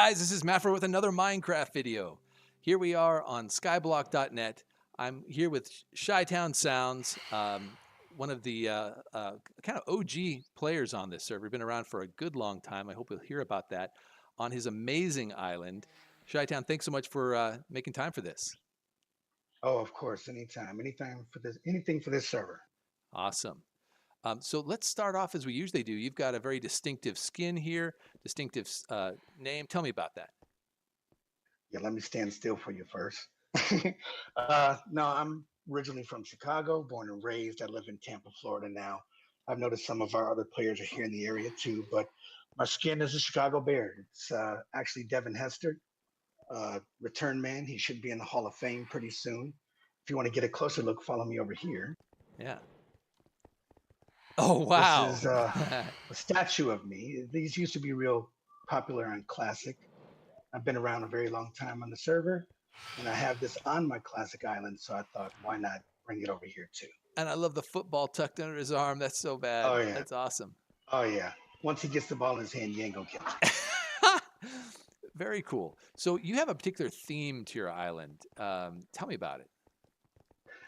guys, this is Mafra with another Minecraft video. Here we are on skyblock.net. I'm here with ChiTownSounds, one of the kind of OG players on this server. Been around for a good long time. I hope we'll hear about that on his amazing island. ChiTown, thanks so much for making time for this. Oh, of course, anytime for this, anything for this server. Awesome. So let's start off as we usually do. You've got a very distinctive skin here, distinctive name. Tell me about that. Yeah, let me stand still for you first. No, I'm originally from Chicago, born and raised. I live in Tampa, Florida now. I've noticed some of our other players are here in the area too, but my skin is a Chicago Bear. It's actually Devin Hester, return man. He should be in the Hall of Fame pretty soon. If you want to get a closer look, follow me over here. Yeah. Oh, This wow. is a statue of me. These used to be real popular and classic. I've been around a very long time on the server, and I have this on my classic island, so I thought, why not bring it over here too? And I love the football tucked under his arm. That's so bad. Oh yeah, That's awesome. oh yeah. Once he gets the ball in his hand, you ain't gonna catch it. Very cool. So you have a particular theme to your island. Tell me about it.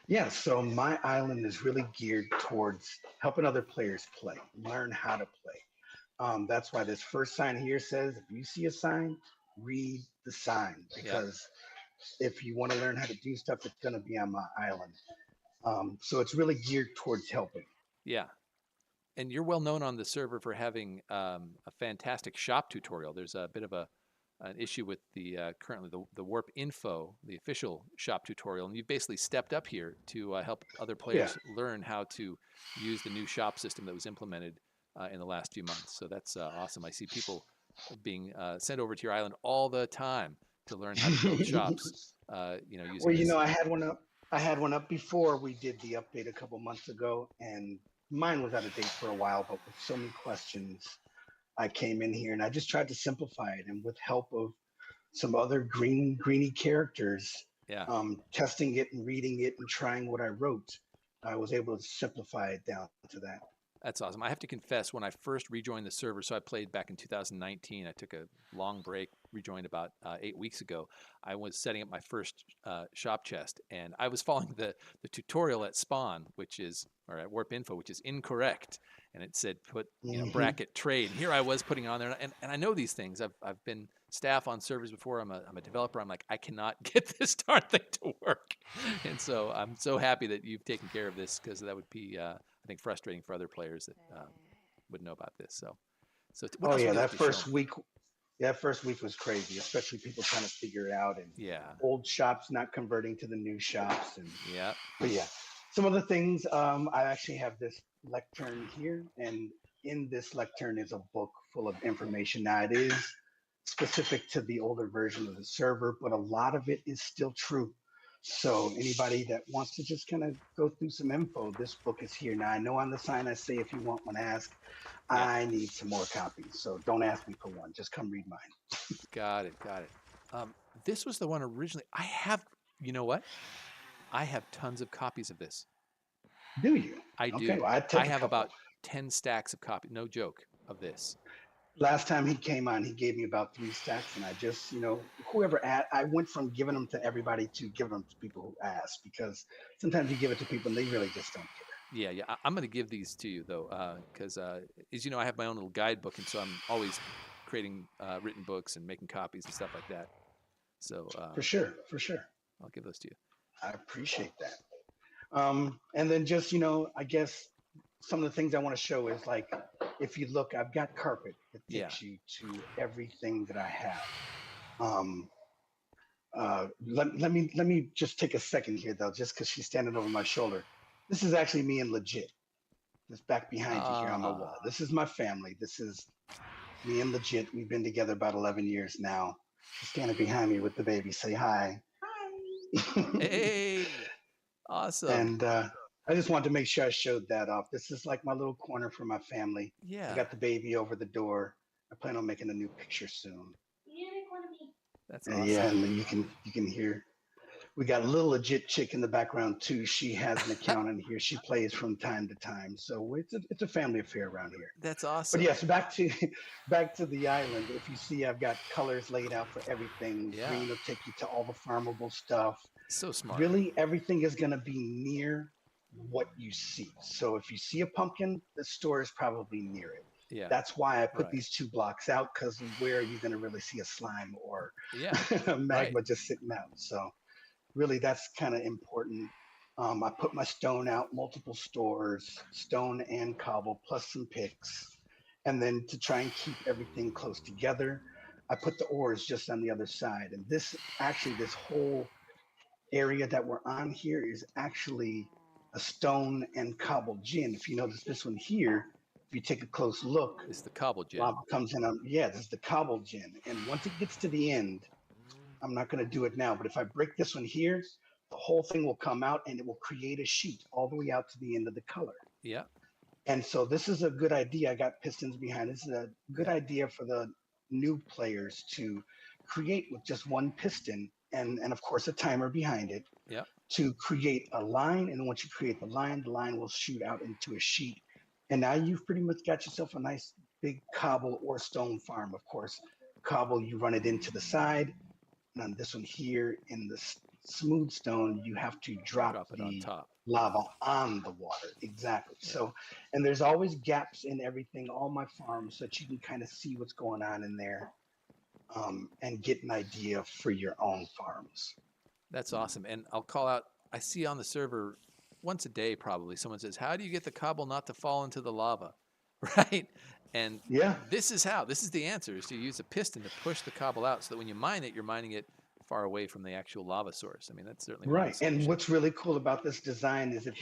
Yeah, so my island is really geared towards helping other players play, learn how to play. That's why this first sign here says, if you see a sign, read the sign, Yeah. because if you want to learn how to do stuff, it's going to be on my island. So it's really geared towards helping. Yeah. And you're well known on the server for having a fantastic shop tutorial. There's a bit of an issue with the currently the warp info, the official shop tutorial, and you've basically stepped up here to help other Yeah. players learn how to use the new shop system that was implemented in the last few months. So that's awesome. I see people being sent over to your island all the time to learn how to build shops. Using Well, this. I had one up. I had one up before we did the update a couple months ago, and mine was out of date for a while. But with so many questions, I came in here and I just tried to simplify it. And with help of some other greeny characters, Yeah. testing it and reading it and trying what I wrote, I was able to simplify it down to that. That's awesome. I have to confess, when I first rejoined the server, so I played back in 2019. I took a long break, rejoined about 8 weeks ago. I was setting up my first shop chest, and I was following the tutorial at spawn, or at warp info, which is incorrect. And it said put bracket trade. And here I was putting on there, and I know these things. I've been staff on servers before. I'm a developer. I'm like, I cannot get this darn thing to work. And so I'm so happy that you've taken care of this, because that would be I think frustrating for other players that would know about this. So what Oh else yeah, would you like to show me? that first week was crazy, especially people trying to figure it out and Yeah, old shops not converting to the new shops. And yeah, but yeah, some of the things, I actually have this lectern here, and in this lectern is a book full of information. Now it is specific to the older version of the server, but a lot of it is still true. So anybody that wants to just kind of go through some info, this book is here. Now I know on the sign I say, if you want one, ask. yeah. I need some more copies, so don't ask me for one. Just come read mine. Got it, got it. This was the one originally. I have, you know what? I have tons of copies of this. Do you? I Okay, do. well, I'd I take a have couple. about 10 stacks of copies. No joke of this. Last time he came on, he gave me about 3 stacks, and I just, whoever I went from giving them to everybody to giving them to people who ask, because sometimes you give it to people and they really just don't care. Yeah, yeah. I'm going to give these to you though, because as you know, I have my own little guidebook, and so I'm always creating written books and making copies and stuff like that. So For sure, for sure. I'll give those to you. I appreciate that. And then just, I guess some of the things I want to show is like, if you look, I've got carpet that Yeah. takes you to everything that I have. Um, let me just take a second here though, just because she's standing over my shoulder. This is actually me and legit. This back behind you here on my wall. This is my family. This is me and legit. We've been together about 11 years now. She's standing behind me with the baby. Say hi. Hey, awesome. And I just wanted to make sure I showed that off. This is like my little corner for my family. Yeah, I got the baby over the door. I plan on making a new picture soon. that's And awesome. yeah, and then you can hear We got a little legit chick in the background too. She has an account in here. She plays from time to time, so it's a family affair around here. That's But awesome. yes, back to back to the island. If you see, I've got colors laid out for everything. Yeah. Green will take you to all the farmable stuff. So smart. Really, everything is going to be near what you see. So if you see a pumpkin, the store is probably near it. Yeah. That's why I put Right. these 2 blocks out, because where are you going to really see a slime or Yeah. a Right. magma just sitting out? So really, that's kind of important. I put my stone out, multiple stores, stone and cobble, plus some picks. And then to try and keep everything close together, I put the ores just on the other side. And this actually, this whole area that we're on here is actually a stone and cobble gin. If you notice this one here, if you take a close look, It's the cobble gin. lava comes in on, yeah, this is the cobble gin. And once it gets to the end, I'm not going to do it now, but if I break this one here, the whole thing will come out and it will create a sheet all the way out to the end of the color. Yeah. And so this is a good idea. I got pistons behind. This is a good idea for the new players to create with just one piston and of course a timer behind it Yeah. to create a line. And once you create the line will shoot out into a sheet. And now you've pretty much got yourself a nice big cobble or stone farm. Of course, cobble, you run it into the side. And on this one here in the smooth stone, you have to drop Drop it on the top. lava on the water. Exactly. Yeah. So, and there's always gaps in everything, all my farms, so that you can kind of see what's going on in there, and get an idea for your own farms. That's awesome. And I'll call out, I see on the server once a day probably someone says, "How do you get the cobble not to fall into the lava?" Right? And Yeah. this is how. This is the answer, is to use a piston to push the cobble out so that when you mine it, you're mining it far away from the actual lava source. I mean, that's certainly one Right. And solution. what's really cool about this design is if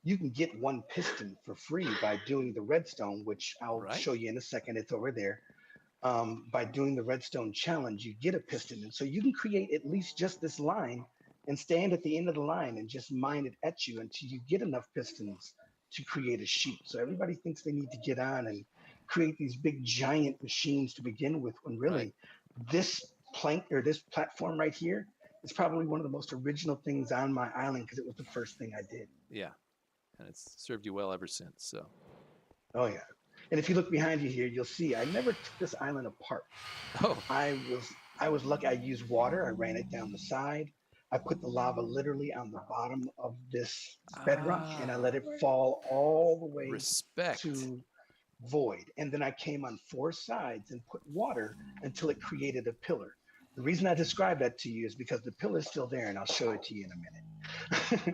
you can get one piston for free by doing the redstone, which I'll Right? show you in a second. It's over there. By doing the redstone challenge, you get a piston. And so you can create at least just this line and stand at the end of the line and just mine it at you until you get enough pistons to create a sheet. So everybody thinks they need to get on and create these big giant machines to begin with, when Right. really this plank or this platform right here is probably one of the most original things on my island, because it was the first thing I did. Yeah. And it's served you well ever since. So, Oh yeah. And if you look behind you here, you'll see I never took this island apart. oh, I was lucky. I used water. I ran it down the side. I put the lava literally on the bottom of this bedrock, and I let it fall all the way respect. to void. And then I came on 4 sides and put water until it created a pillar. The reason I describe that to you is because the pillar is still there, and I'll show it to you in a minute.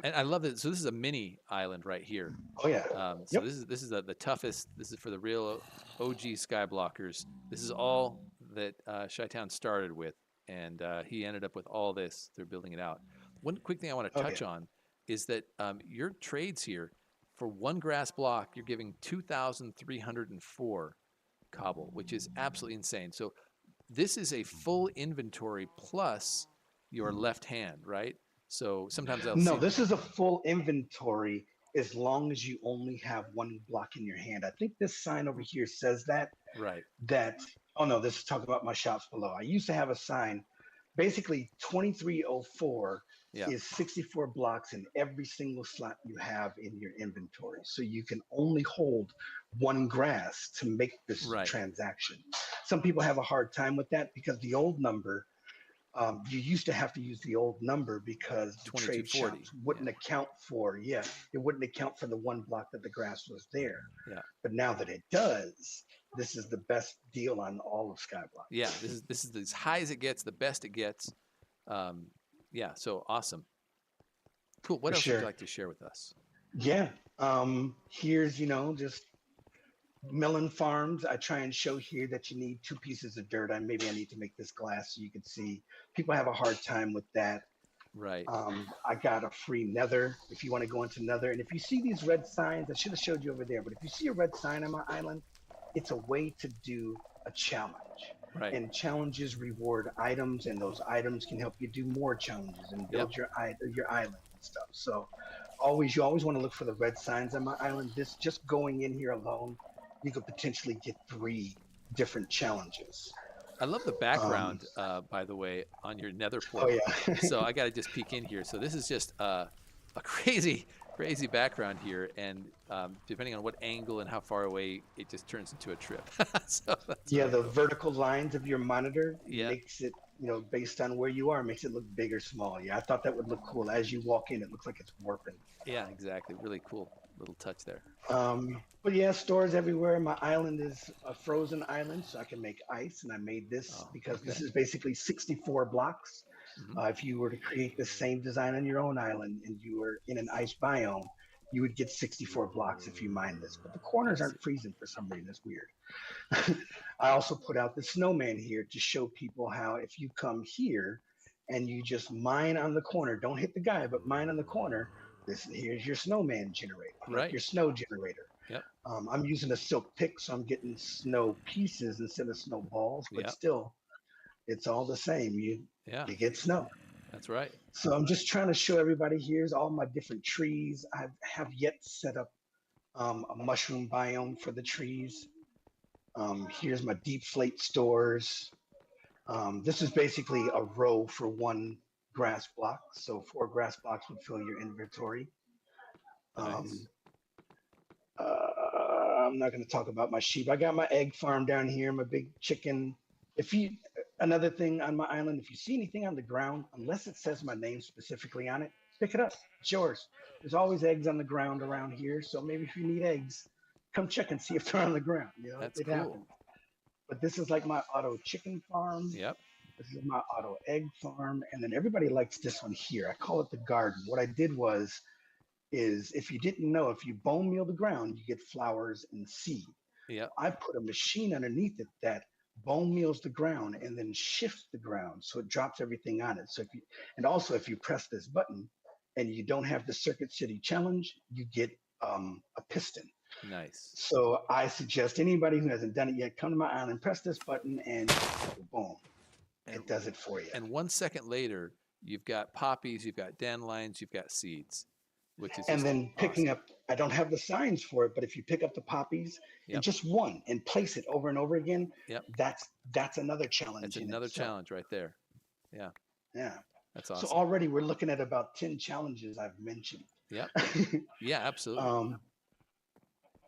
And I love it. So this is a mini island right here. Oh yeah. So Yep. this is the toughest. This is for the real OG skyblockers. This is all that ChiTown started with, and he ended up with all this through building it out. One quick thing I want to Oh yeah. touch on is that your trades here, for one grass block, you're giving 2,304 cobble, which is absolutely insane. So this is a full inventory plus your left hand, right? So sometimes I'll No, see. this is a full inventory as long as you only have 1 block in your hand. I think this sign over here says Right. that, oh no, this is talking about my shops below. I used to have a sign. Basically, 2304 Yeah. is 64 blocks in every single slot you have in your inventory. So you can only hold 1 grass to make this Right. transaction. Some people have a hard time with that because the old number, you used to have to use the old number because the trade 2240. shops wouldn't account for, yeah, it wouldn't account for the 1 block that the grass was there. Yeah. But now that it does, this is the best deal on all of Skyblock. Yeah. This is as high as it gets, the best it gets. Yeah. So awesome. Cool. What For else would sure. you like to share with us? Yeah. Here's, just melon farms. I try and show here that you need 2 pieces of dirt. Maybe I need to make this glass so you can see. People have a hard time with that. Right. I got a free nether if you want to go into nether. And if you see these red signs, I should have showed you over there, but if you see a red sign on my island, it's a way to do a challenge. Right. And challenges reward items, and those items can help you do more challenges and build your island and stuff. So you always want to look for the red signs on my island. This just going in here alone, you could potentially get 3 different challenges. I love the Um, background, by the way, on your nether oh portal. yeah. So I got to just peek in here. So this is just a crazy, crazy background here, and depending on what angle and how far away, it just turns into a trip. So that's Yeah, really the cool. vertical lines of your monitor Yeah, makes it, based on where you are, makes it look big or small. Yeah, I thought that would look cool. As you walk in, it looks like it's warping. yeah, exactly. Really cool little touch there. But yeah, stores everywhere. My island is a frozen island, so I can make ice. And I made this Oh, because this okay. is basically 64 blocks. Hmm. If you were to create the same design on your own island and you were in an ice biome, you would get 64 blocks if you mine this. But the I corners see. aren't freezing for some reason. It's weird. I also put out the snowman here to show people how if you come here and you just mine on the corner, don't hit the guy, but mine on the corner, here's your snowman generator, like Right. your snow generator. Yep. I'm using a silk pick, so I'm getting snow pieces instead of snowballs, but Yep. still, it's all the same. You Yeah. you get snow. That's right. So I'm just trying to show everybody here's all my different trees. I have yet set up a mushroom biome for the trees. Here's my deep slate stores. This is basically a row for one grass block. So 4 grass blocks would fill your inventory. Nice. Um, I'm not going to talk about my sheep. I got my egg farm down here, my big chicken. If you, Another thing on my island, if you see anything on the ground, unless it says my name specifically on it, pick it up. It's yours. There's always eggs on the ground around here. So maybe if you need eggs, come check and see if they're on the ground. That's It cool. happens. But this is like my auto chicken farm. Yep. This is my auto egg farm. And then everybody likes this one here. I call it the garden. What I did is if you didn't know, if you bone meal the ground, you get flowers and seed. Yep. I put a machine underneath it that bone meals the ground and then shifts the ground so it drops everything on it. And also if you press this button and you don't have the Circuit City challenge, you get a piston. Nice. So I suggest anybody who hasn't done it yet, come to my island, press this button, and boom, And it does it for you. and 1 second later, you've got poppies, you've got dandelions, you've got seeds, which is And just then picking awesome. up, I don't have the signs for it, but if you pick up the poppies and Yep. just one and place it over and over again, Yep. that's another That's challenge in another itself. challenge right there. Yeah. Yeah. That's So awesome. already we're looking at about 10 challenges I've mentioned. Yep. Yeah, absolutely. um,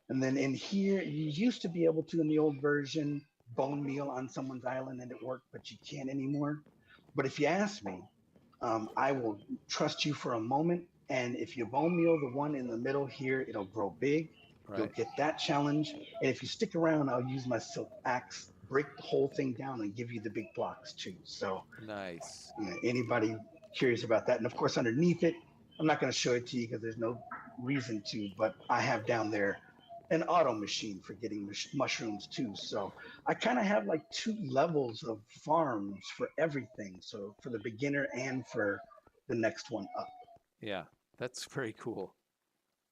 and then in here, you used to be able to, in the old version, bone meal on someone's island and it worked, but you can't anymore. But if you ask me, I will trust you for a moment. And if you bone meal the one in the middle here, it'll grow big. You'll Right. get that challenge. And if you stick around, I'll use my silk axe, break the whole thing down, and give you the big blocks too. So, Nice. anybody curious about that? And of course, underneath it, I'm not going to show it to you because there's no reason to, but I have down there an auto machine for getting mushrooms too. So I kind of have like 2 levels of farms for everything. So for the beginner and for the next one up. Yeah. That's very cool.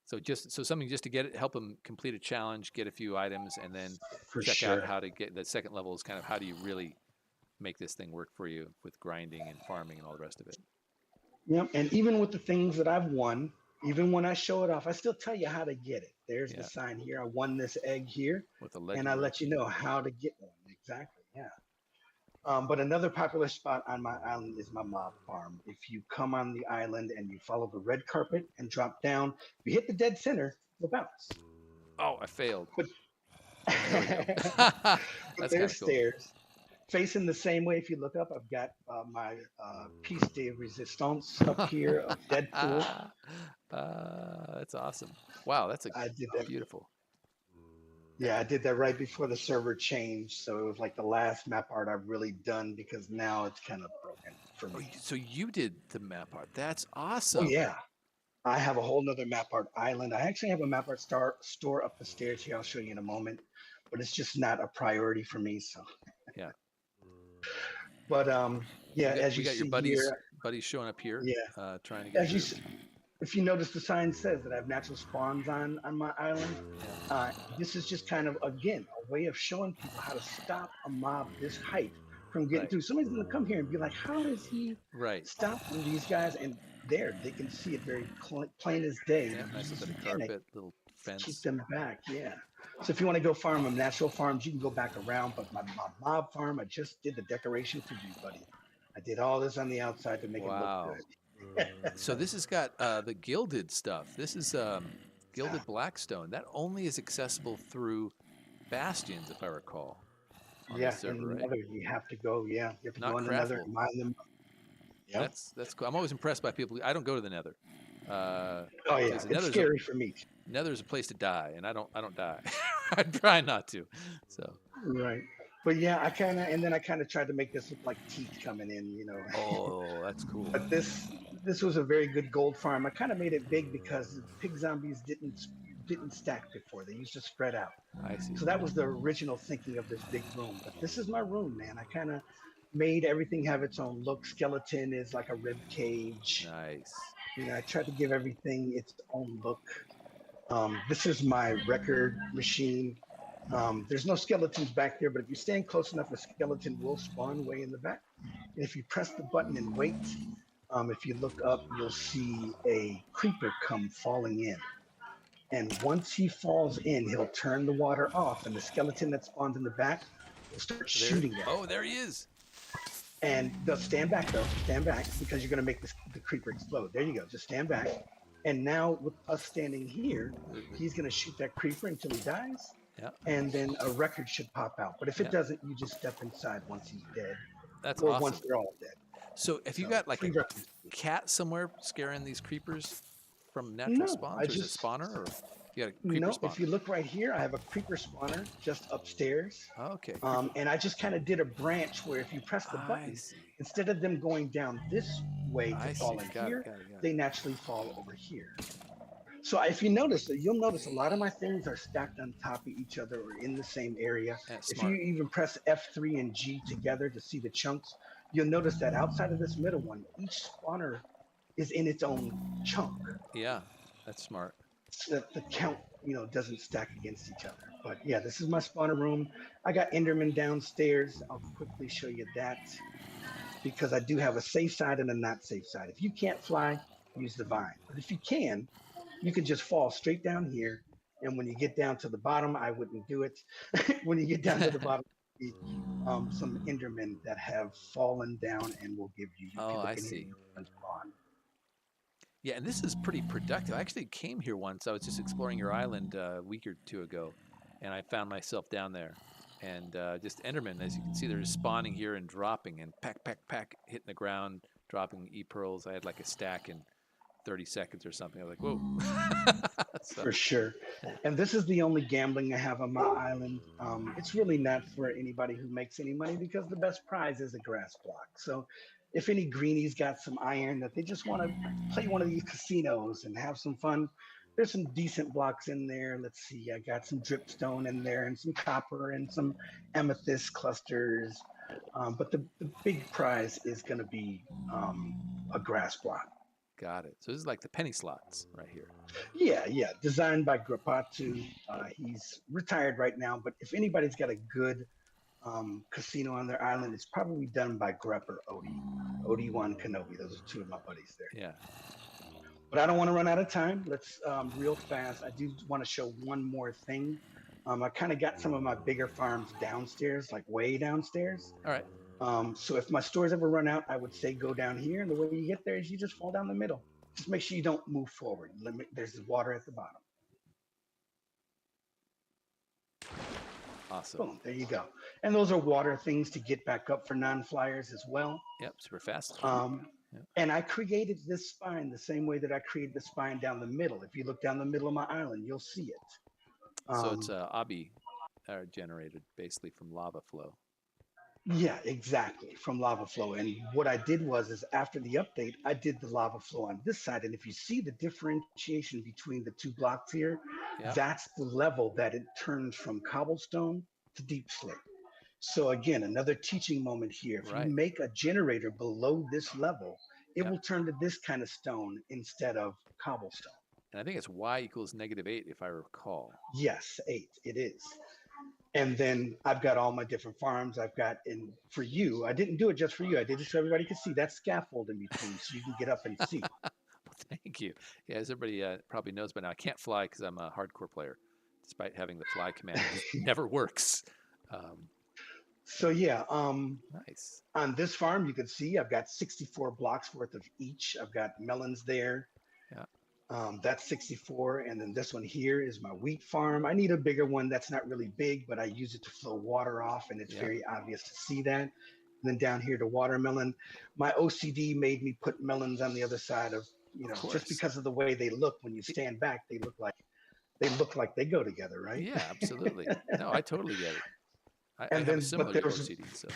So something just to get it, help them complete a challenge, get a few items, and then For check out sure. how to get the second level is kind of how do you really make this thing work for you with grinding and farming and all the rest of it. Yep. And even with the things that I've won, even when I show it off, I still tell you how to get it. There's the Yeah. sign here. I won this egg here, With a and I legendary let you key. know how to get one. Exactly. Yeah. But another popular spot on my island is my mob farm. If you come on the island and you follow the red carpet and drop down, if you hit the dead center, you'll bounce. Oh, I failed. But, There we go. but That's kind there's of cool. stairs. Facing the same way, if you look up, I've got my piece de resistance up here of Deadpool. That's awesome. Wow, that's I did that. beautiful. Yeah, I did that right before the server changed. So it was like the last map art I've really done because now it's kind of broken for Oh, me. so you did the map art. That's Oh, awesome. yeah. I have a whole nother map art island. I actually have a map art store up the stairs here. I'll show you in a moment, but it's just not a priority for me. So, Yeah. but yeah, as We you got your see buddies here, showing up here, yeah, trying to get as you through. if you notice, the sign says that I have natural spawns on my island. This is just kind of again a way of showing people how to stop a mob this height from getting Right. through. Somebody's gonna come here and be like, "How is he Right. stopping these guys?" And there. They can see it very plain as day. Yeah, You nice use little bit of organic carpet, little to keep fence. them back. Yeah. So if you want to go farm them natural farms, you can go back around. But my mob farm, I just did the decoration for you, buddy. I did all this on the outside to make it look Wow. good. So this has got the gilded stuff. This is gilded blackstone. That only is accessible through bastions, if I recall, on this Yeah, server, in the right? nether, you have to go. Yeah, you have to go Not in the nether craftable. and mine them. Yep. That's cool. I'm always impressed by people. I don't go to the nether Oh yeah, because it's scary for me. nether's a place to die, and I don't die. I try not to. So. Right. But yeah, and then I kind of tried to make this look like teeth coming in, you know. Oh, that's cool. But this was a very good gold farm. I kind of made it big because the pig zombies didn't stack before. They used to spread out. I see. So that was the original thinking of this big room. But this is my room, man. I kind of made everything have its own look. Skeleton is like a rib cage. Nice. You know, I tried to give everything its own look. This is my record machine. There's no skeletons back there, but if you stand close enough, a skeleton will spawn way in the back. And if you press the button and wait, if you look up, you'll see a creeper come falling in. And once he falls in, he'll turn the water off, and the skeleton that spawns in the back will start shooting at him. Oh, there he is. And they'll stand back, though. Stand back, because you're going to make the creeper explode. There you go. Just stand back. And now, with us standing here, he's going to shoot that creeper until he dies. Yeah. And then a record should pop out. But if it doesn't, you just step inside once he's dead. That's or awesome. once they're all dead. So, have you got like a cat somewhere scaring these creepers from natural spawns, or is it spawner, or you got a creeper spawner? If you look right here, I have a creeper spawner just upstairs. Oh, okay. And I just kind of did a branch where if you press the button, instead of them going down this way to fall in here, they naturally fall over here. So if you notice, you'll notice a lot of my things are stacked on top of each other or in the same area. If you even press F3 and G together to see the chunks, you'll notice that outside of this middle one, each spawner is in its own chunk. Yeah, that's smart. So that the count, doesn't stack against each other. But yeah, this is my spawner room. I got Enderman downstairs. I'll quickly show you that because I do have a safe side and a not safe side. If you can't fly, use the vine. But if you can just fall straight down here. And when you get down to the bottom, I wouldn't do it. When you get down to the bottom, some Endermen that have fallen down and will give you. I see. Yeah, and this is pretty productive. I actually came here once. I was just exploring your island a week or two ago, and I found myself down there. And just Endermen, as you can see, they're just spawning here and dropping, and pack, hitting the ground, dropping E-pearls. I had like a stack in 30 seconds or something. I was like, whoa. For sure. And this is the only gambling I have on my island. It's really not for anybody who makes any money because the best prize is a grass block. So if any greenies got some iron that they just want to play one of these casinos and have some fun, there's some decent blocks in there. Let's see, I got some dripstone in there and some copper and some amethyst clusters. But the big prize is going to be a grass block. Got it. So this is like the penny slots right here. Yeah. Designed by Grapatu. He's retired right now, but if anybody's got a good casino on their island, it's probably done by Grep or Odie. Odie1 Kenobi. Those are two of my buddies there. Yeah. But I don't want to run out of time. Let's real fast. I do want to show one more thing. I kind of got some of my bigger farms downstairs, like way downstairs. All right. So if my stores ever run out, I would say go down here. And the way you get there is you just fall down the middle. Just make sure you don't move forward. There's water at the bottom. Awesome. Boom, there you go. And those are water things to get back up for non-flyers as well. Yep, super fast. And I created this spine the same way that I created the spine down the middle. If you look down the middle of my island, you'll see it. So it's Abi generated basically from lava flow. Yeah, exactly, from lava flow. And what I did is after the update, I did the lava flow on this side. And if you see the differentiation between the two blocks here, that's the level that it turns from cobblestone to deep slate. So again, another teaching moment here. If you make a generator below this level, it will turn to this kind of stone instead of cobblestone. And I think it's y = -8, if I recall. Yes, 8, it is. And then I've got all my different farms. I've got, and for you, I didn't do it just for you. I did it so everybody could see that scaffold in between so you can get up and see. Thank you. Yeah, as everybody probably knows by now, I can't fly because I'm a hardcore player, despite having the fly command. It just never works. Um, So yeah, nice. on this farm, you can see I've got 64 blocks worth of each. I've got melons there. Yeah. That's 64. And then this one here is my wheat farm. I need a bigger one. That's not really big, but I use it to flow water off, and it's Yeah. very obvious to see that. And then down here, the watermelon. My OCD made me put melons on the other side of, Of just course. because of the way they look. When you stand back, they look like they go together, right? Yeah, absolutely. No, I totally get it. I And have a then, but similar there's OCD, so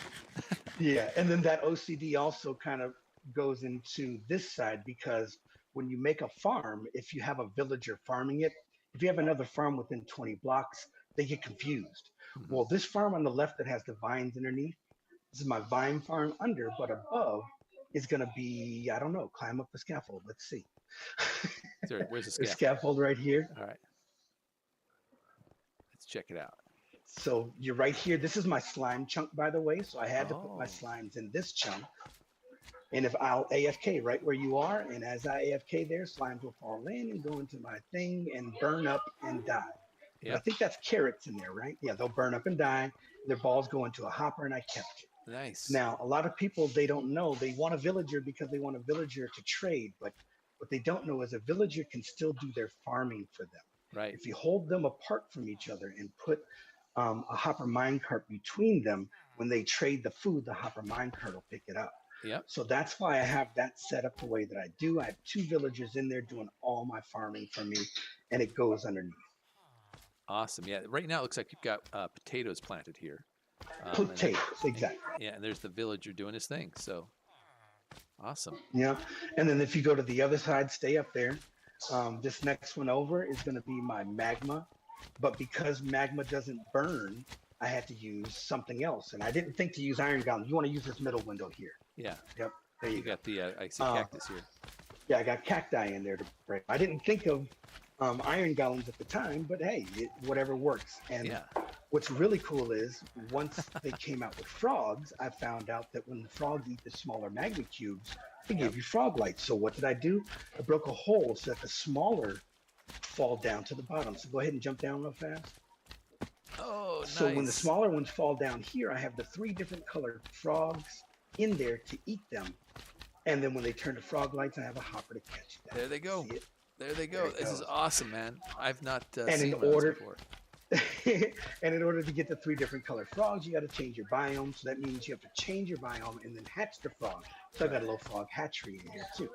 Yeah, and then that OCD also kind of goes into this side because when you make a farm, if you have a villager farming it, if you have another farm within 20 blocks, they get confused. mhm. Well, this farm on the left that has the vines underneath, this is my vine farm under, but above is going to be, I don't know, climb up the scaffold. Let's see. Where's the There's scaffold? scaffold right here. All right, let's check it out. So you're right here. This is my slime chunk, by the way. So I had to put my Oh, slimes in this chunk. And if I'll AFK right where you are, and as I AFK there, slimes will fall in and go into my thing and burn up and die. But I yep. think that's carrots in there, right? Yeah, they'll burn up and die. Their balls go into a hopper, and I kept it. Nice. Now, a lot of people, they don't know. They want a villager because they want a villager to trade. But what they don't know is a villager can still do their farming for them. Right. If you hold them apart from each other and put a hopper minecart between them, when they trade the food, the hopper minecart will pick it up. Yep. So that's why I have that set up the way that I do. I have two villagers in there doing all my farming for me, and it goes underneath. Awesome. Yeah. Right now it looks like you've got potatoes planted here. Potatoes, exactly. Yeah, and there's the villager doing his thing. So awesome. Yeah. And then if you go to the other side, stay up there. This next one over is going to be my magma. But because magma doesn't burn, I had to use something else. And I didn't think to use iron gallon. You want to use this middle window here. Yeah. Yep. There you go. got the I see cactus here. Yeah, I got cacti in there to break. I didn't think of iron gallons at the time, but hey, whatever works. And Yeah. what's really cool is once they came out with frogs, I found out that when the frogs eat the smaller magma cubes, they give you frog lights. So what did I do? I broke a hole so that the smaller fall down to the bottom. So go ahead and jump down real fast. Oh, nice. So when the smaller ones fall down here, I have the 3 different colored frogs in there to eat them. And then when they turn to frog lights, I have a hopper to catch them. There they go. See it? There they go. This is awesome, man. I've not And seen in one of order, those before. and in order to get the 3 different colored frogs, you got to change your biome. So that means you have to change your biome and then hatch the frog. So I got a little frog hatchery in here too,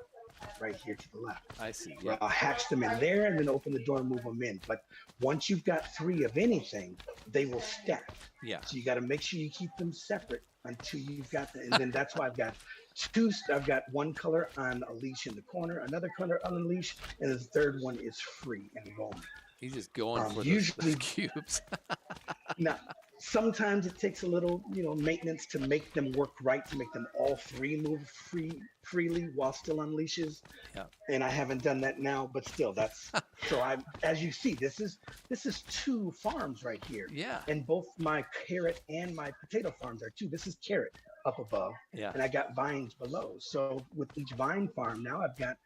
right here to the left. I see. Where Yeah. I'll hatch them in there and then open the door and move them in. But once you've got 3 of anything, they will stack. Yeah. So you got to make sure you keep them separate until you've got and then that's why I've got 2. I've got 1 color on a leash in the corner, another color on a leash, and the 3rd one is free and roaming. He's just going for usually those cubes. Now, sometimes it takes a little, maintenance to make them work right, to make them all 3 move freely while still on leashes. Yeah. And I haven't done that now, but still, that's so. As you see, this is 2 farms right here. Yeah. And both my carrot and my potato farms are 2. This is carrot up above, Yeah. and I got vines below. So with each vine farm now, I've got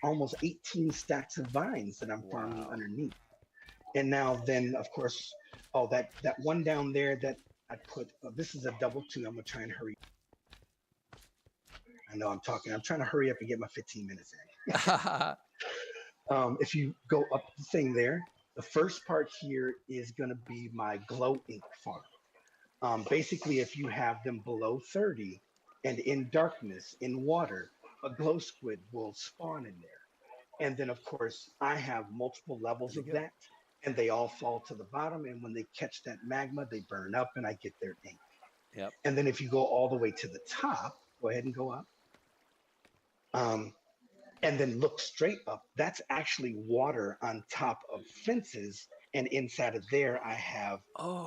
almost 18 stacks of vines that I'm farming underneath. And now then, of course, that one down there that I put, this is a double 2. I'm going to try and hurry. I know I'm talking. I'm trying to hurry up and get my 15 minutes in. If you go up the thing there, the first part here is going to be my glow ink farm. Basically, if you have them below 30 and in darkness, in water, a glow squid will spawn in there. And then, of course, I have multiple levels of that. And they all fall to the bottom. And when they catch that magma, they burn up and I get their ink. Yep. And then if you go all the way to the top, go ahead and go up. And then look straight up. That's actually water on top of fences. And inside of there, I have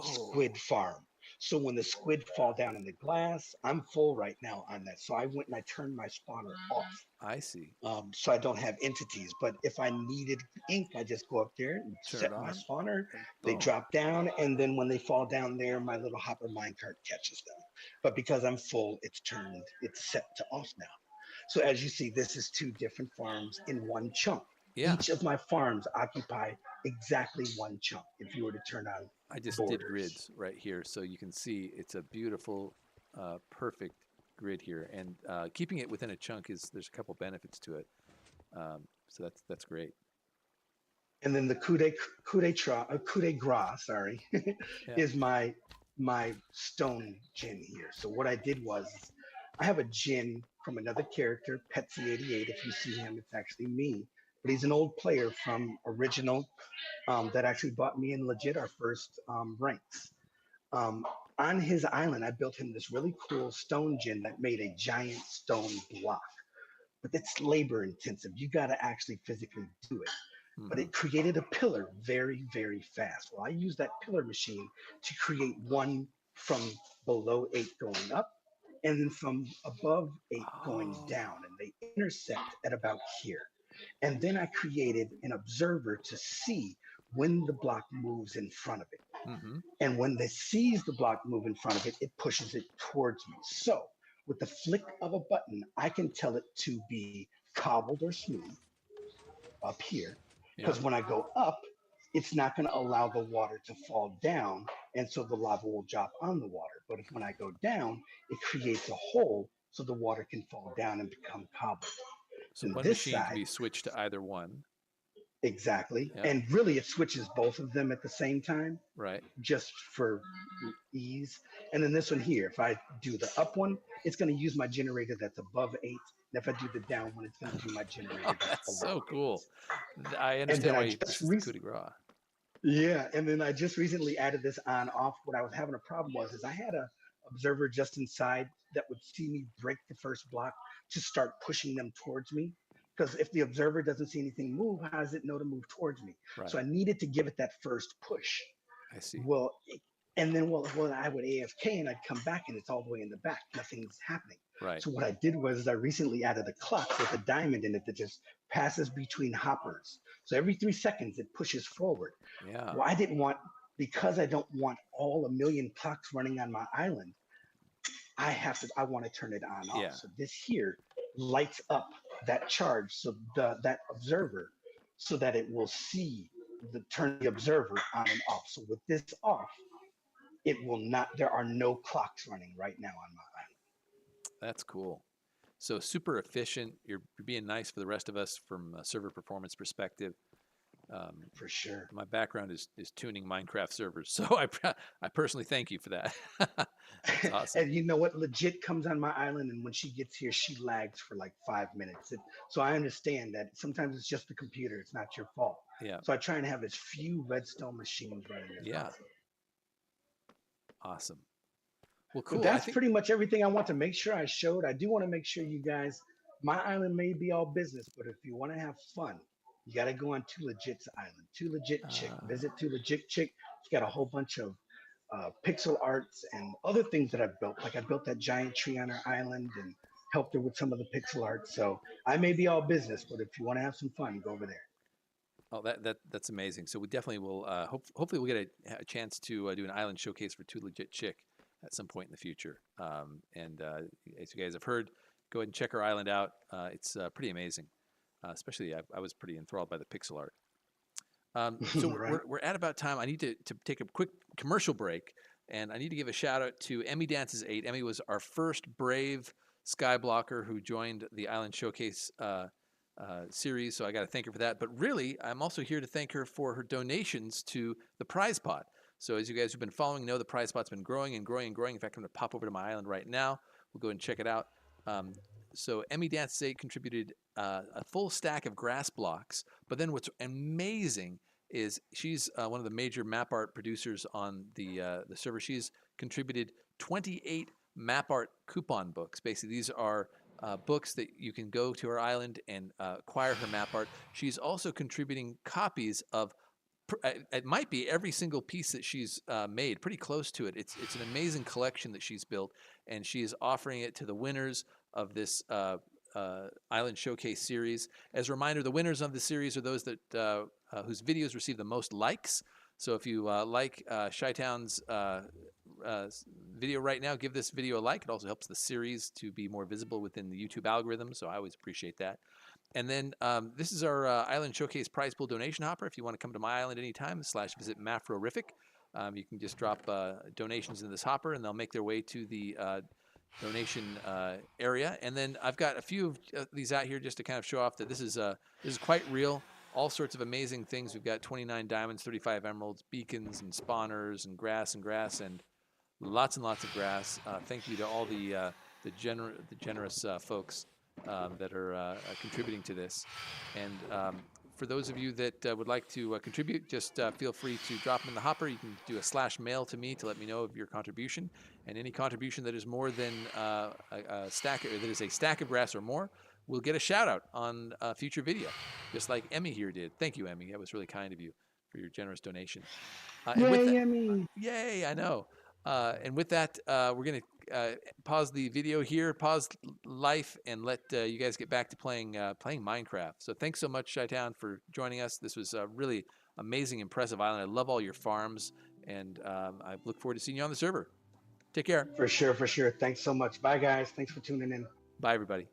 squid farm. So when the squid fall down in the glass, I'm full right now on that. So I went and I turned my spawner off. I see. So I don't have entities. But if I needed ink, I just go up there and set my spawner. They drop down. And then when they fall down there, my little hopper minecart catches them. But because I'm full, it's set to off now. So as you see, this is two different farms in one chunk. Yeah. Each of my farms occupy exactly one chunk if you were to turn on I just did borders. grids right here, so you can see it's a beautiful, perfect grid here. And keeping it within a chunk there's a couple benefits to it. So that's great. And then the coup de grace, sorry, Yeah. is my stone gin here. So what I did was I have a gin from another character, Petsy88. If you see him, it's actually me. But he's an old player from original that actually bought me and legit our first ranks. Um, on his island, I built him this really cool stone gin that made a giant stone block. But it's labor intensive. You got to actually physically do it. But Mm-hmm. it created a pillar very, very fast. Well, I used that pillar machine to create one from below 8 going up and then from above 8 going Oh. down. And they intersect at about here. And then I created an observer to see when the block moves in front of it. Mm-hmm. And when it sees the block move in front of it, it pushes it towards me. So with the flick of a button, I can tell it to be cobbled or smooth up here. Yeah. Because when I go up, it's not going to allow the water to fall down. And so the lava will drop on the water. But if when I go down, it creates a hole so the water can fall down and become cobbled. So And one this machine can side, be switched to either one. exactly. Yeah. And really, it switches both of them at the same time Right. just for ease. And then this one here, if I do the up one, it's going to use my generator that's above 8. And if I do the down one, it's going to do my Oh, generator that's that's below so 8. cool. I And then understand why this is the coup de grace. yeah, and then I just recently added this on off. What I was having a problem was is I had a observer just inside that would see me break the first block to start pushing them towards me. Because if the observer doesn't see anything move, how does it know to move towards me? So Right. I needed to give it that first push. I see. Well, and then well, I would AFK and I'd come back and it's all the way in the back. Nothing's happening. Right. So what I did was I recently added a clock with a diamond in it that just passes between hoppers. So every 3 seconds it pushes forward. Yeah. Well, I didn't want because I don't want all a million clocks running on my island. I want to turn it on off. Yeah. So this here lights up that charge, so that observer, so that it will see turn the observer on and off. So with this off, it will not. There are no clocks running right now on my island. That's cool. So super efficient. You're being nice for the rest of us from a server performance perspective. For sure. My background is tuning Minecraft servers, so I personally thank you for that. That's awesome. And you know what? Legit comes on my island, and when she gets here, she lags for like 5 minutes. So I understand that sometimes it's just the computer; it's not your fault. Yeah. So I try and have as few redstone machines running as Yeah. possible. Awesome. Well, But cool. I that's think pretty much everything I want to make sure I showed. I do want to make sure you guys, my island may be all business, but if you want to have fun, you got to go on Too Legit's island. Too Legit Chick. Visit Too Legit Chick. It's got a whole bunch of pixel arts and other things that I've built. Like I built that giant tree on her island and helped her with some of the pixel art. So I may be all business, but if you want to have some fun, go over there. Oh, that's amazing. So we definitely will. Hopefully, we'll get a chance to do an island showcase for Too Legit Chick at some point in the future. And as you guys have heard, go ahead and check our island out. It's pretty amazing. Especially, I was pretty enthralled by the pixel art. So Right. we're at about time. I need to take a quick commercial break, and I need to give a shout out to Emmy Dances 8. Emmy was our first brave skyblocker who joined the Island Showcase series, so I got to thank her for that. But really, I'm also here to thank her for her donations to the prize pot. So as you guys who've been following know, the prize pot's been growing and growing and growing. In fact, I'm going to pop over to my island right now. We'll go and check it out. So Emmy Dances 8 contributed a full stack of grass blocks. But then what's amazing is she's one of the major map art producers on the server. She's contributed 28 map art coupon books. Basically, these are books that you can go to her island and acquire her map art. She's also contributing copies of it might be every single piece that she's made, pretty close to it. It's an amazing collection that she's built, and she is offering it to the winners of this Island Showcase series. As a reminder, the winners of the series are those that whose videos receive the most likes. So if you like ChiTown's video right now, give this video a like. It also helps the series to be more visible within the YouTube algorithm, so I always appreciate that. And then this is our Island Showcase prize pool donation hopper. If you want to come to my island anytime, /visit Mafrorific, you can just drop donations in this hopper, and they'll make their way to the donation area. And then I've got a few of these out here just to kind of show off that this is quite real. All sorts of amazing things. We've got 29 diamonds, 35 emeralds, beacons, and spawners, and grass, and lots and lots of grass. Thank you to all the generous folks that are contributing to this. And for those of you that would like to contribute, just feel free to drop them in the hopper. You can do a /mail to me to let me know of your contribution. And any contribution that is more than a stack, or that is a stack of grass or more, will get a shout out on a future video, just like Emmy here did. Thank you, Emmy. That was really kind of you for your generous donation. Yay, Emmy! Yay, I know. And with that, we're going to pause the video here, pause life, and let you guys get back to playing Minecraft. So thanks so much, ChiTown, for joining us. This was a really amazing, impressive island. I love all your farms, and I look forward to seeing you on the server. Take care. For sure. Thanks so much. Bye, guys. Thanks for tuning in. Bye, everybody.